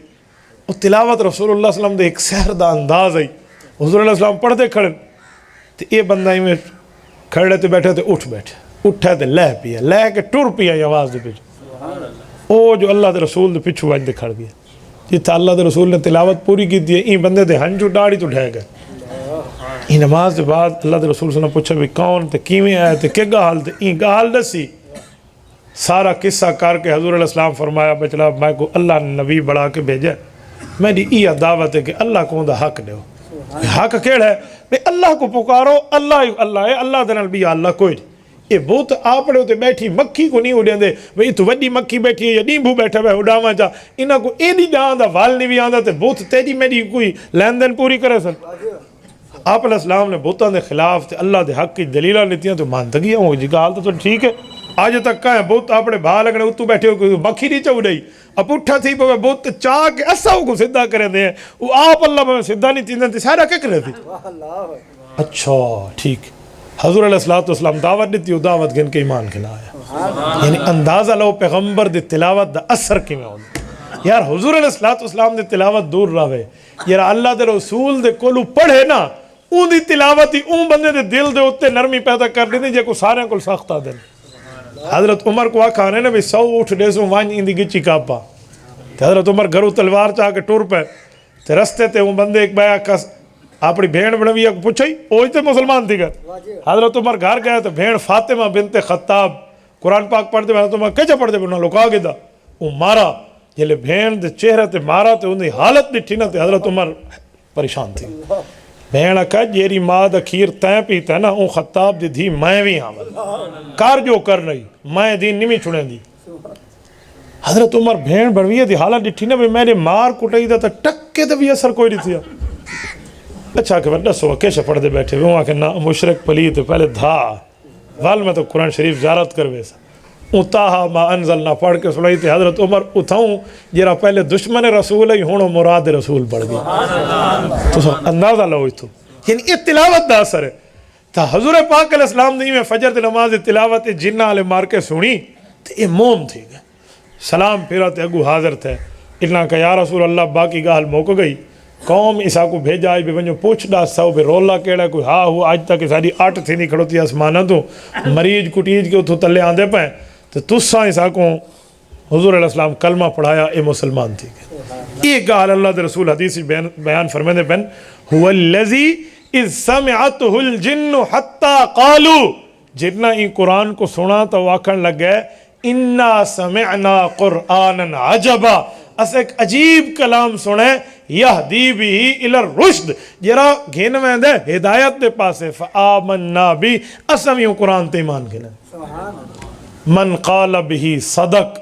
وہ تلاوت رسول اللہ صلی اللہ علیہ وسلم دے ایک سحر دا انداز ہے. حضور علیہ السلام پڑھتے کھڑے تو یہ بندہ ہی میں کھڑے تے بیٹھے تے اٹھ بیٹھے اٹھے تے لہ پیا لہ کے ٹر پیا یہ آواز دے پیچھے او جو اللہ دے رسول دے پیچھے وجہ دے کھڑ گیا جتھا اللہ دے رسول نے تلاوت پوری کی دی ہے. این بندے دے ہنجو ڈاڑی تو ڈھے گئے. این نماز دے بعد اللہ دے رسول صلی اللہ علیہ وسلم پوچھا بھی کون تے کیویں آئے تے کہ گال تے این گال دسی سارا قصہ کر کے حضور علیہ السلام فرمایا بچلا میں کو اللہ نے نبی بڑھا کے بھیجا میری یہ دعوت ہے کہ اللہ کو دا حق دیو. حق کیڑا ہے بھئی اللہ کو پکارو اللہ ہے اللہ دے نال بھی اللہ کوئی نہیں. یہ بہت آپڑے ہوتے بیٹھی مکھی کو نہیں اڑیں دے بھئی تو وڈی مکھی بیٹھی ہے یا نیمبو بیٹھا ہے اڑاواں چا انہاں کو ایڈی ڈاں دا وال نہیں بھی آندا تے بہت تیری میری کوئی لین دین پوری کرے سن. آپ علیہ السلام نے بہتاں دے خلاف تے اللہ دے حق کی دلیلہ لیتیاں تو مانتگی ہوں جی گال تو ٹھیک ہے. آج تک کہاں بہت اپنے بھا لگنے اتو بیٹھے ہو کوئی مکھی نہیں چاہو رہی اب اٹھا تھی پہ بہت چاہ کے ایسا کو سدھا کرے دے ہیں وہ آپ اللہ میں سدھا نہیں تھی تھی سارا کیا کرے تھی. اچھا ٹھیک حضور علیہ السلام دعوت نہیں تھی وہ دعوت گن کے ایمان کھلا آیا. یعنی اندازہ لو پیغمبر دے تلاوت دا اثر کی میں ہونا یار حضور علیہ السلام دے تلاوت دور رہے یار اللہ دے رسول دے کولو پڑھے نا اون دی تلاوت ہی اون بندے دے دل دے اتے نرمی پیدا کر دی جے کو سارے کو سختہ دل. حضرت عمر کو آکھا رہے نا بھی 100 اٹھ ڈیسوں وائن اندی گچی کاپا حضرت عمر گھرو تلوار چاہ کے ٹور پہ تے رستے تے وہ بندے ایک بایا کس اپنی بھیڑ بنوی کو پوچھائی اوہی تے مسلمان تھی گر. حضرت عمر گھر گیا تو بھیڑ فاطمہ بنت خطاب قرآن پاک پڑھتے حضرت عمر کیچا پڑھتے بنا لکا گیا وہ مارا جلے بھیڑ دے چہرہ تے مارا تے انہی حالت ڈٹھی نا تے حضرت عمر پریشان تھی. بھیڑ کہا جیری ماں دا کھیر تین پیتا ہے نا اون خطاب دی دھی میں بھی آمد کار جو کر رہی میں دین نہیں چھوڑیں دی. حضرت عمر بھیڑ بڑھوی دی حالت ڈٹھی نا بھی میرے مار کٹائی دا تا ٹکے دا بھی اثر کوئی نہیں تھیا. اچھا کہ بڑا سو کیسے پڑھ دے بیٹھے وہاں کہ نا مشرک پلیت پہلے دھا وال میں تو قرآن شریف زیارت کروے سا اتاہا ما انزل نہ پڑھ کے سنائی تھی. حضرت عمر اتھاؤں جیرا پہلے دشمن رسول ہے ہونو مراد رسول پڑھ گئی تو اندازہ لو تو یعنی یہ تلاوت دا اثر ہے. تا حضور پاک علیہ السلام دی میں فجر دی نماز تلاوت جنہ علیہ مار کے سنی تو یہ موم تھی گئے سلام پھرا تے اگو حاضر تھے اتنا کہ یا رسول اللہ باقی گال موک گئی قوم اسا کو بھیجا آئی بھی بنجو پوچھ ڈا ساو بھی رولا کیڑا کوئی ہاں ہوا آج تک ساری 8 تھی نہیں کھڑوتی اسمانہ تو مریض کٹیج کے اتھو تلے آندے پائیں تو تسا اسا کو حضور علیہ السلام کلمہ پڑھایا اے مسلمان تھی گئے. یہ گال اللہ دے رسول حدیثی بیان فرمائے دے بین هو الذی اذ سمعته الجن حتی قالو جتنا این قرآن کو سنا تو واقعن لگ گئے انا سمعنا قرآنا عجبا اس ایک عجیب کلام سنے یہدی بھی الی الرشد جرا گھن میں دے ہدایت دے پاسے فآمنا بھی اسم یوں قرآن تے ایمان گھنے من قال بھی صدق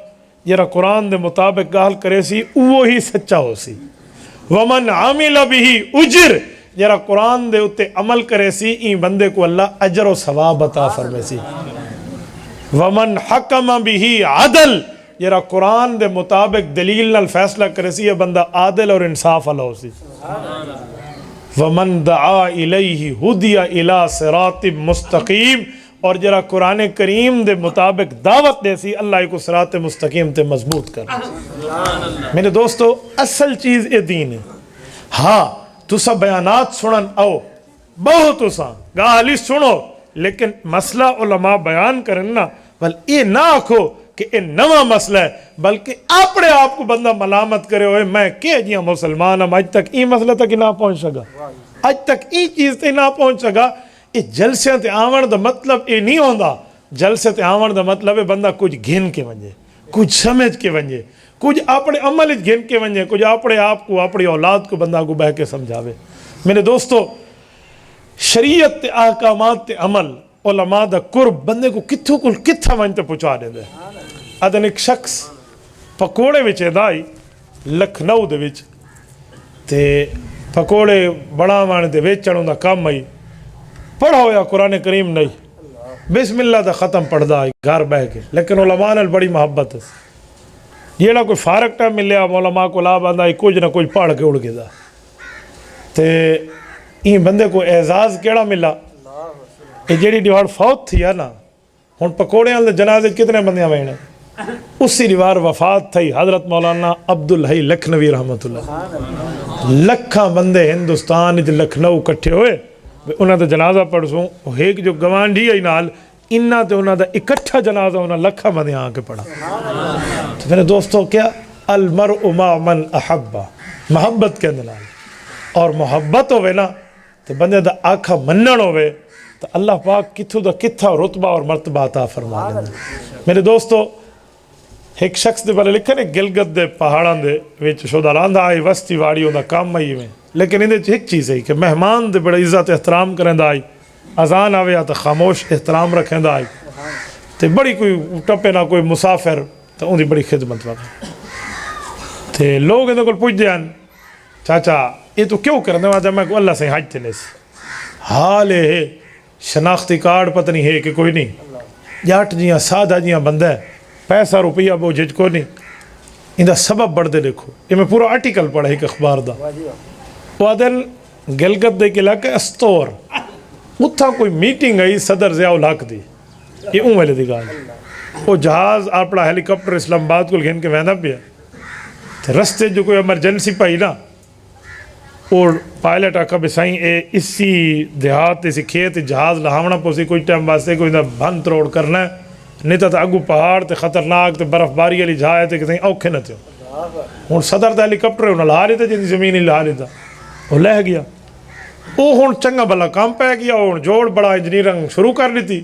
جرا قرآن دے مطابق گال کرے سی وہی سچا ہو سی ومن عامل بھی اجر جرا قرآن دے اتے عمل کرے سی این بندے کو اللہ اجر و ثواب عطا فرمے سی ومن حکم بھی عدل جرا قرآن دے مطابق دلیل نال فیصلہ کرے سی یہ بندہ عادل اور انصاف اللہ ہو سی ومن دعا الیہ ہدی الی صراط مستقیم اور جرا قرآن کریم دے مطابق دعوت دے سی اللہ کو صراط مستقیم تے مضبوط کر. میرے دوستو اصل چیز اے دین ہے. ہاں تو سب بیانات سنن آؤ بہت اساں گالی سنو لیکن مسئلہ علماء بیان کرن نا بل اے نہ آکھو کہ اے نواں مسئلہ ہے بلکہ اپنے آپ کو بندہ ملامت کرے ہوئے میں کہ جیاں مسلمان ہم آج تک این مسئلہ تک نہ پہنچ سکا آج تک این چیز تے نہ پہنچ سکا. یہ جلسے تے آون دا مطلب یہ نہیں ہوندا جلسے تے آون دا مطلب ہے بندہ کچھ گھن کے ونجے کچھ سمجھ کے ونجے کچھ اپنے عمل گھن کے ونجے کچھ اپنے آپ کو اپنی اولاد کو بندہ کو بہ کے سمجھاوے. میرے دوستو شریعت تے احکامات تے عمل علماء دا قرب بندے کو کتھوں کل کتھا ونجتے پہنچا دے دے. ادن ایک شخص پکوڑے وچ دائی لکھنؤ دے وچ تے پکوڑے بڑھاون تے ویچن دا کم آئی پڑھا ہویا قرآن کریم نہیں بسم اللہ دا ختم پڑھدا آئی گھر بہ کے لیکن علماء نال بڑی محبت ہے جیڑا کوئی فارغ ٹائم ملیا علماء کو لا بندہ کچھ نہ کچھ پڑھ کے اڑ گیا تے این بندے کو اعزاز کیڑا ملا یہ جیڑی دیوار فوت تھی ہے نا ہن پکوڑے والے جنازے کتنے بندیاں وینے اسی دیوار وفات تھی حضرت مولانا عبدالحی لکھنوی رحمت اللہ لکھاں بندے ہندوستان وچ لکھنؤ کٹھے ہوئے انہاں دا جنازہ پڑھسوں ایک جو گوانڈی آئی نال انہاں تے انہاں دا اکٹھا جنازہ انہاں لکھاں بندیاں آ کے پڑھا تو میرے دوستو کیا المرء مع من احب محبت کے اندر اور محبت ہوئے نا تو بندے دا آنکھا منن ہوئے تو اللہ پاک کتھوں دا کتھا رتبہ اور مرتبہ عطا فرما دے میرے دوستو ایک شخص دے بارے لکھا نے گلگت دے پہاڑاں دے وچ شودا راندا آئی وستی واڑی ہوندا کام آئی میں لیکن اندے ایک چیز ہے کہ مہمان دے بڑے عزت احترام کرندا آئی اذان آوے تو خاموش احترام رکھندا آئی تے بڑی کوئی ٹپے نہ کوئی مسافر تو ان دی بڑی خدمت وقت تے لوگ اندے کول پوچھ دیاں چاچا یہ تو کیوں کرنے واجہ میں کو اللہ سے حج تلے سے حال ہے شناختی کارڈ پتہ نہیں ہے کہ کوئی نہیں جاٹ جیاں سادہ جیاں بندہ ہے پیسہ روپیہ وہ جج کو نہیں ان دا سبب بڑھ دے دیکھو یہ میں پورا آرٹیکل پڑھا ایک اخبار دا وہ آدھن گلگت دے کے علاقے استور اتھا کوئی میٹنگ آئی صدر ضیاء الحق دی یہ اون والے دی گال وہ جہاز اپنا ہیلی کاپٹر اسلام آباد کو گھن کے وہندا پیا رستے جو کوئی ایمرجنسی پائی نا اور پائلٹ آکھا بسائیں اسی دیہات اسی کھیت جہاز لہاونا پوسی کوئی ٹائم واسطے کوئی نہ بند روڑ کرنا ہے نہیں تو اگو پہاڑ تے خطرناک تے برف باری والی جہاز تے کہیں اوکھے نہ تھے ہوں صدر تے ہیلی کاپٹر انہوں لہا رہے تھے جن زمین ہی لہا رہے تھا وہ لہ گیا وہ ہوں چنگا بلا کام پہ گیا ہوں جوڑ بڑا انجینئرنگ شروع کر لی تھی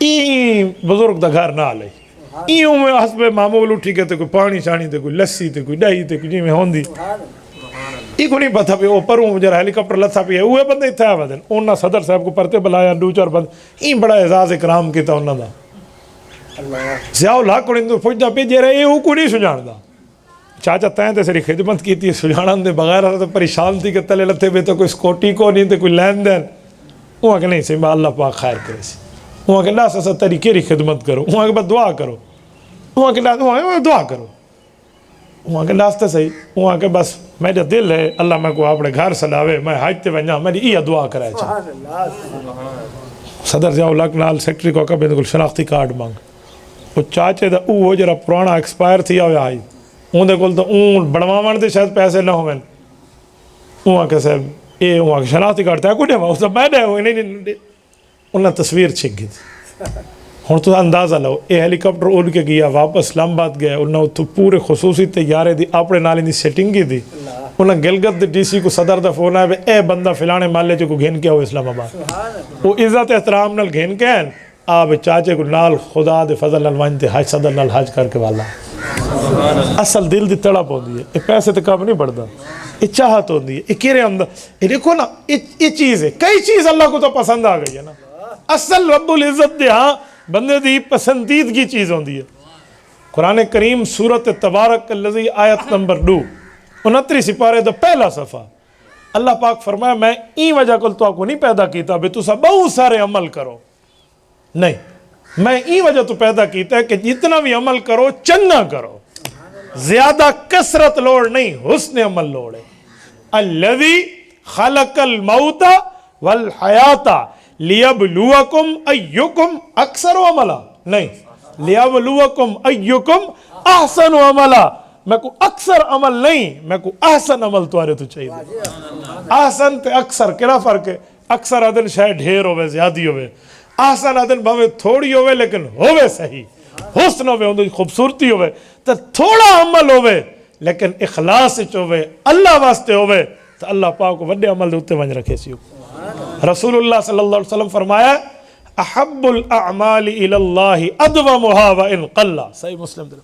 این بزرگ دا گھر نہ لئی ایوں میں حسب معمول اٹھی گئے تے کوئی پانی شانی تے کوئی لسی تے کوئی ڈائی تے کوئی جی میں ہوندی یہ کو نہیں پتا پہ وہ پروں جرا ہیلی کاپٹر لتھا پہ اوے بندے اتھا آوا دن انہاں صدر صاحب کو پرتے بلایا دو چار بند این بڑا اعزاز اکرام کیتا انہاں دا ضیاء الحق کو نہیں پوچھدا پہ جے رہے یہ کو نہیں سجاڑدا چاچا تائیں تے سری خدمت کیتی سجاڑن دے بغیر تو پریشان تھی کہ تلے لتھے پہ تو کوئی سکوٹی کو نہیں تے کوئی لین دین وہاں کہ نہیں سیما اللہ پاک خیر کرے سی وہاں کہ لا سا طریقے ری خدمت کرو وہاں کے بعد دعا کرو وہاں کے دعا کرو وہاں کے لاستے صحیح وہاں کے بس میرا دل ہے اللہ میں کو اپنے گھر سلاوے میں حج تے ونجا میری یہ دعا کرائے چاہ صدر ضیاء الحق نال سیکٹری کو کبھی کل شناختی کارڈ مانگ وہ چاچے دا وہ جرا پرانا ایکسپائر تھی ہویا آئی اون دے کول تو اون بڑھواون دے شاید پیسے نہ ہوئن وہاں کے صاحب یہ وہاں کے شناختی کارڈ تھا کوئی نہیں میں دے ہوئے نہیں انہیں تصویر چھک گئی تھی ہوں تو اندازہ لو یہ ہیلی کاپٹر اڑ کے گیا واپس اسلام آباد گیا انہیں تو پورے خصوصی تیارے دی اپنے نال دی سیٹنگ کی تھی انہیں گلگت دے ڈی سی کو صدر دا فون آئے اے بندہ فلانے محلے چ کو گھن کے ہو اسلام آباد وہ عزت احترام نال گھن کے ہیں آپ چاچے کو نال خدا دے فضل نال وانتے حج صدر نال حج کر کے والا اصل دل دی تڑپ ہوندی ہے یہ پیسے تے کام نہیں بڑھتا یہ چاہت ہوندی ہے یہ کیرے اندر یہ دیکھو نا یہ چیز ہے کئی چیز اللہ کو تو پسند آ گئی ہے نا اصل رب العزت دے ہاں بندے دی پسندیدگی چیز ہوندی ہے قرآن کریم سورت تبارک الذی آیت نمبر 2 29 سپارے دا پہلا صفحہ اللہ پاک فرمایا میں این وجہ کو آپ کو نہیں پیدا کیتا بے تو سب بہت سارے عمل کرو نہیں میں این وجہ تو پیدا کیتا ہے کہ جتنا بھی عمل کرو چنگا کرو زیادہ کثرت لوڑ نہیں حسن عمل لوڑ ہے الذی خلق الموت والحیات لیبلوکم ایکم اکثر عملا نہیں لیبلوکم ایکم احسن عملا میں کو اکثر عمل نہیں میں کو احسن عمل توارے تو چاہیے احسن تے اکثر کیا فرق ہے اکثر عدن شاید ڈھیر ہوئے زیادی ہوئے احسن عدن بھاوے تھوڑی ہوئے لیکن ہوئے صحیح حسن ہوئے اندر خوبصورتی ہوئے تو تھوڑا عمل ہوئے لیکن اخلاص ہوئے اللہ واسطے ہوئے تو اللہ پاک کو وڈے عمل دوتے ونج رکھے سیو رسول اللہ صلی اللہ علیہ وسلم فرمایا احب الاعمال الاللہ ادومها وان قل صحیح مسلم دل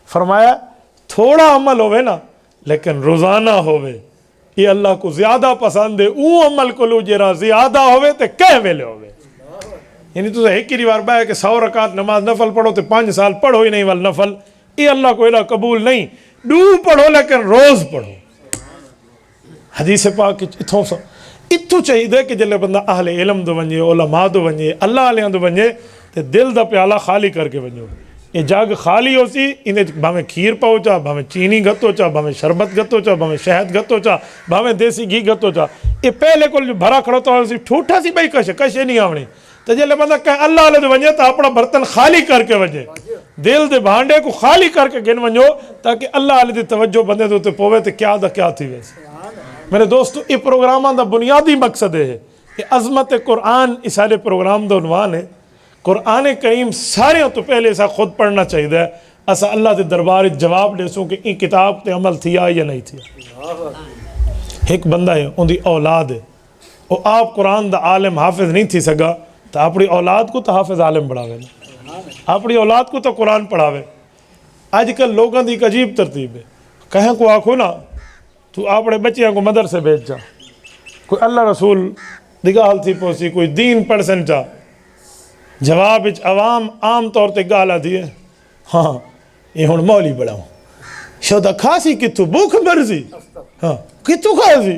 فرمایا تھوڑا عمل ہوئے نا لیکن روزانہ ہوئے یہ اللہ کو زیادہ پسند ہے او عمل کو لو جرا زیادہ ہوئے تے کہہ ویلے ہوئے یعنی تو ایک ہی بار بائے کہ 100 رکعت نماز نفل پڑھو تے 5 سال پڑھو ہی نہیں وال نفل یہ اللہ کو الہ قبول نہیں دو پڑھو لیکن روز پڑھو حدیث پاک اتوں چاہیے کہ جلے بندہ اہل علم دو ونجے، علماء دو ونجے، اللہ علیہ دو ونجے تے دل دا پیالہ خالی کر کے ونجو. یہ جگ خالی ہو سی، انہیں بھاویں کھیر پاؤ چا، بھاویں چینی گتو چا، بھاویں شربت گتو چا، بھاویں شہد گتو چا، بھاویں دیسی گھی گتو چا. یہ پہلے کو بھرا کھڑوتا ہو سی ٹھوٹا سی بھائی کشے نہیں آونی. تو جلے بندہ کہے اللہ علیہ دے ونجے تو اپنا برتن خالی کر کے ونجے، دل دے بھانڈے کو خالی کر کے گن ونجو، تاکہ اللہ علیہ دی توجہ بندے دے تے پوے تے کیا دا کیا تھی ویسے. میرے دوستو یہ پروگراموں دا بنیادی مقصد ہے کہ عظمت قرآن اس سارے پروگرام دا عنوان ہے. قرآن کریم سارے تو پہلے ایسا خود پڑھنا چاہیے اسا اللہ دے دربار جواب دے سوں کہ این کتاب تے عمل تھیا یا نہیں تھیا. ایک بندہ ہے ان دی اولاد ہے، وہ آپ قرآن دا عالم حافظ نہیں تھی سگا تو اپنی اولاد کو تو حافظ عالم پڑھاوے، اپنی اولاد کو تو قرآن پڑھاوے. آج کل لوگوں دی ایک عجیب ترتیب ہے، کہیں کو آکھو نا تو اپنے بچیاں کو مدرسے بھیج جا، کوئی اللہ رسول دی گال تھی پوسی، کوئی دین پڑھ سن چا. جواب عوام عام طور تے گالا دیے ہاں یہ ہن مولی بڑھاؤں شودا کھاسی کتو بھوک مرضی ہاں کتو کھاسی.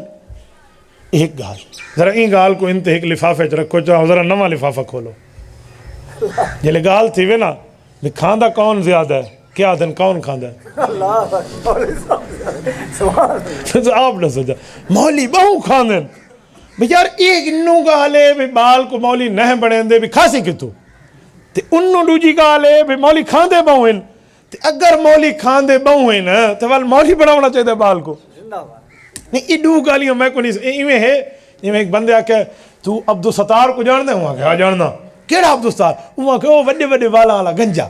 ایک گال ذرا این گال کو انتے ایک لفافے چ رکھو چاہو، ذرا نواں لفافہ کھولو. جلے گال تھی وے نا بھی کھاندا کون زیادہ ہے، کیا دن کون کھاندا ہے؟ تو آپ نہ سوچا مولی بہو کھاندن بھی یار ایک نو گالے بھی بال کو مولی نہ بڑھیں دے بھی کھاسی کتو تے انو دوجی گالے بھی مولی کھاندے بہوین. تے اگر مولی کھاندے بہوین تو وال مولی بڑھاونا چاہیے بال کو نہیں. یہ دو گالیاں میں کو نہیں ایویں ہے. ایویں ایک بندے آکے تو عبدالستار کو جان دے ہوں کیا جاننا کیڑا عبدالستار ہوں کہ وہ وڈے وڈے والا والا گنجا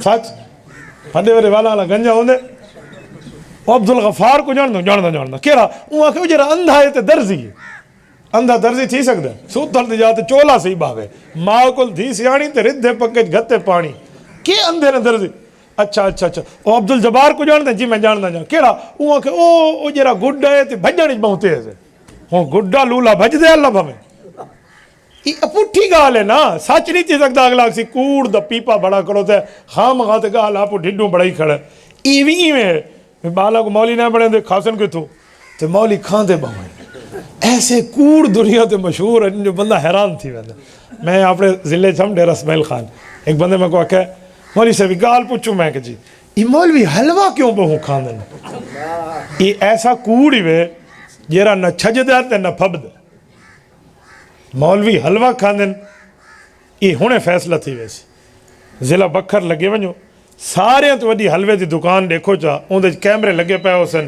سچ وڈے وڈے والا والا گنجا ہوندے. وہ عبدالغفار کو جاندا کیڑا ہوں کہ وہ جڑا اندھا ہے تے درزی ہے. اندھا درزی تھی سکدا سود دھر جاتے چولا سی باوے ماں کول تھی سیاਣੀ تے ردھے پکے گھتے پانی کے اندھے نے درزی. اچھا وہ عبد الجبار کو جانتے جی میں جاندا جا کیڑا ہوں کہ او جڑا گڈا ہے تے بھجن وچ بہت تیز ہے. ہوں گڈا لولا بھج دے اللہ بھویں. یہ پٹھی گال ہے نا، سچ نہیں تھی سکتا. اگلا سی کوڑ دا پیپا بڑا کرو تے خام خاں تے گال آپ ڈھڈوں بڑا ہی کھڑا ہے. ایویں ہے بالا کو مولی نہ بڑھیں دے کھاسن کتوں تے مولی کھاندے بہویں. ایسے کوڑ دنیا تے مشہور ہے جو بندہ حیران تھی ویندا. میں اپنے ضلع چم ڈیرہ اسماعیل خان ایک بندے میں کو آکھے مولوی سے بھی گال پوچھوں میں کہ جی یہ مولوی حلوہ کیوں بہو کھاندن؟ یہ ایسا کوڑ ہی وے جیرا نہ چھج دے تے نہ پھب دے. مولوی حلوہ کھاندن یہ ہونے فیصلہ تھی ویسی. ضلع بکھر لگے ونجو سارے تو وڈی حلوے دی دکان دیکھو چا اون کیمرے لگے پے ہوسن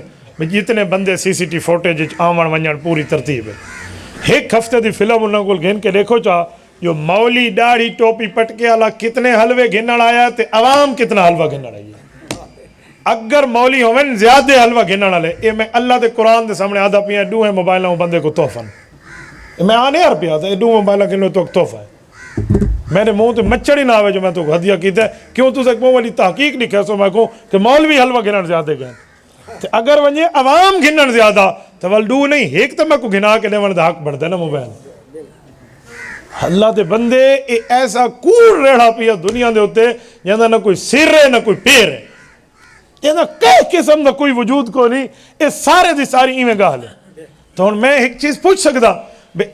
جتنے بندے سی سی ٹی فوٹیج آمن ونجن پوری ترتیب ہے. ایک ہفتے دی فلم انہوں کو گھن کے دیکھو چا جو مولی داڑھی ٹوپی پٹکے والا کتنے حلوے گھنڑ آیا تے عوام کتنا حلوہ گھنڑ آئی ہے. اگر مولی ہوئن زیادہ حلوہ گھنڑ والے یہ میں اللہ دے قرآن دے سامنے آدھا پیا ڈوہیں موبائلوں بندے کو تحفہ میں آنے یار پیا تھا ڈو موبائلہ کلو تو تحفہ ہے. میرے منہ تے مچھڑ ہی نہ آوے جو میں تو ہدیہ کیتا ہے کیوں تو سک منہ والی تحقیق نہیں کہہ سو میں کو کہ مولوی حلوہ گھنڑ زیادہ گئے تے اگر ونجے عوام گھنڑ زیادہ تو ول ڈو نہیں ایک تو میں کو گھنا کے دیون دا حق بڑھتا ہے نا موبائل. اللہ دے بندے یہ ایسا کوڑ ریڑھا پیا دنیا دے ہوتے جہاں نہ کوئی سر ہے نہ کوئی پیر ہے جہاں کئی قسم دا کوئی وجود کو نہیں. یہ سارے دی ساری ایویں گال ہے. تو ہن میں ایک چیز پوچھ سکدا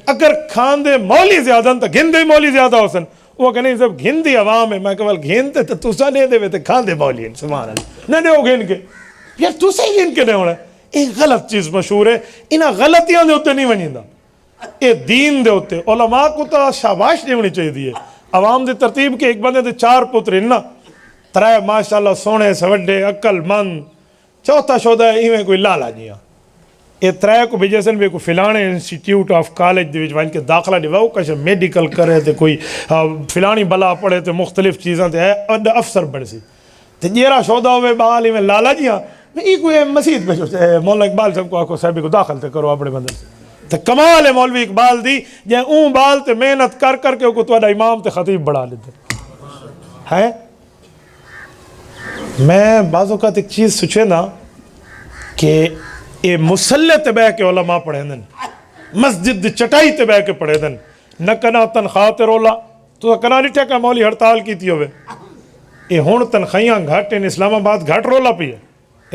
اگر کھاندے مولی زیادہ تو گھندے مولی زیادہ ہو سن وہ کہ نہیں سب گھندی عوام ہے. میں کہ گھنتے تو تسا دے دے تے کھاندے مولی ہیں سبحان اللہ نہ دے گھن کے یار تسا ہی گھن کے دے ہونا. یہ غلط چیز مشہور ہے. انہاں غلطیاں دے ہوتے نہیں ونجیندا. یہ دین دے ہوتے علماء کو تو شاباش دیونی چاہیے. عوام دی ترتیب کے ایک بندے دے 4 پتر ہیں نا ترائے ماشاءاللہ سونے سوڈے عقل مند چوتھا شودا ہے ایویں کوئی لالا جیاں. یہ ترائے کو بھیجے سن بھی کوئی فلانے انسٹیٹیوٹ آف کالج دے وچ وان کے داخلہ دیواؤ کچھ میڈیکل کرے تے کوئی فلانی بلا پڑھے تے مختلف چیزاں تے افسر بن سی تے جیرا شودا ہوئے بال ایویں لالا جیاں یہ کوئی مسجد بھیجو مولانا اقبال صاحب کو آکھو صاحب کو داخل تے کرو اپنے بندے سے. تو کمال ہے مولوی اقبال دی جے اون بال تے محنت کر کر کے کو تہاڈا امام تے خطیب بڑھا لیتے ہے. میں بعض اوقات ایک چیز سوچے نا کہ یہ مسلح تے بہ کے علماء پڑھے دن مسجد دی چٹائی تے بہ کے پڑھے دن نہ کنا تنخواہ تے رولا تو کنا نہیں ٹھیکا مولی ہڑتال کیتی ہوئے. یہ ہون تنخواہیاں گھٹ ان اسلام آباد گھٹ رولا پی ہے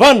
1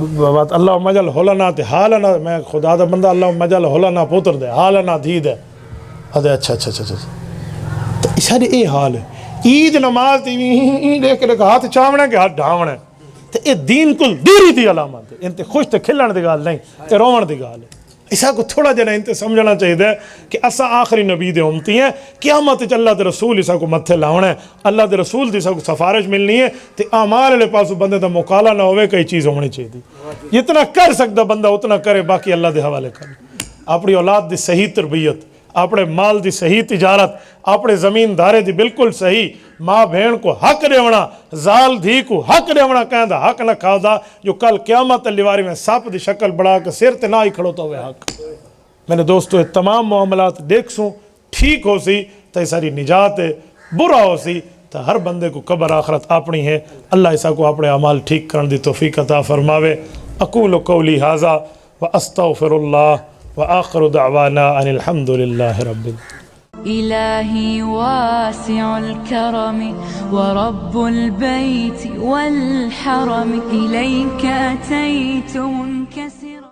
بات اللہم اجعل حلنا تے حالنا، میں خدا دا بندہ اللہم اجعل حلنا پوتر دے حالنا دھی دے اچھا تو سارے اے حال ہے عید نماز دیکھ کے ہاتھ چاونا کہ ہاتھ ڈھاونا ہے تو اے دین کل دیری دی علامت ہے، انتے خوش تے کھلن دی گال نہیں تے روون دی گال ہے۔ اسا کو تھوڑا جنا انتے سمجھنا چاہیے کہ اسا آخری نبی دے امتی ہیں، قیامت وچ اللہ دے رسول اسا کو متھے لاونا ہے، اللہ دے رسول دی اسا کو سفارش ملنی ہے تے اعمال والے پاسو بندے دا مقالہ نہ ہوئے، کئی چیز ہونی چاہیے، جتنا کر سکتا بندہ اتنا کرے، باقی اللہ دے حوالے کرے۔ اپنی اولاد دی صحیح تربیت، اپنے مال دی صحیح تجارت، اپنے زمین دارے دی بالکل صحیح، ماں بہن کو حق دیونا، زال دھی کو حق دیونا، کہندہ حق نہ کھاؤ دا جو کل قیامت لیواری میں ساپ دی شکل بڑھا کے سر تے نہ ہی کھڑوتا ہوئے حق۔ میں نے دوستو تمام معاملات دیکھ سوں ٹھیک ہو سی تو ساری نجات ہے، برا ہو سی تو ہر بندے کو قبر آخرت اپنی ہے۔ اللہ ایسا کو اپنے اعمال ٹھیک کرن دی توفیق عطا فرماوے۔ اقول قولی ھذا واستغفر اللہ وآخر دعوانا ان الحمد للہ رب العالمین۔ إلهي واسع الكرم ورب البيت والحرم إليك أتيت منكسرا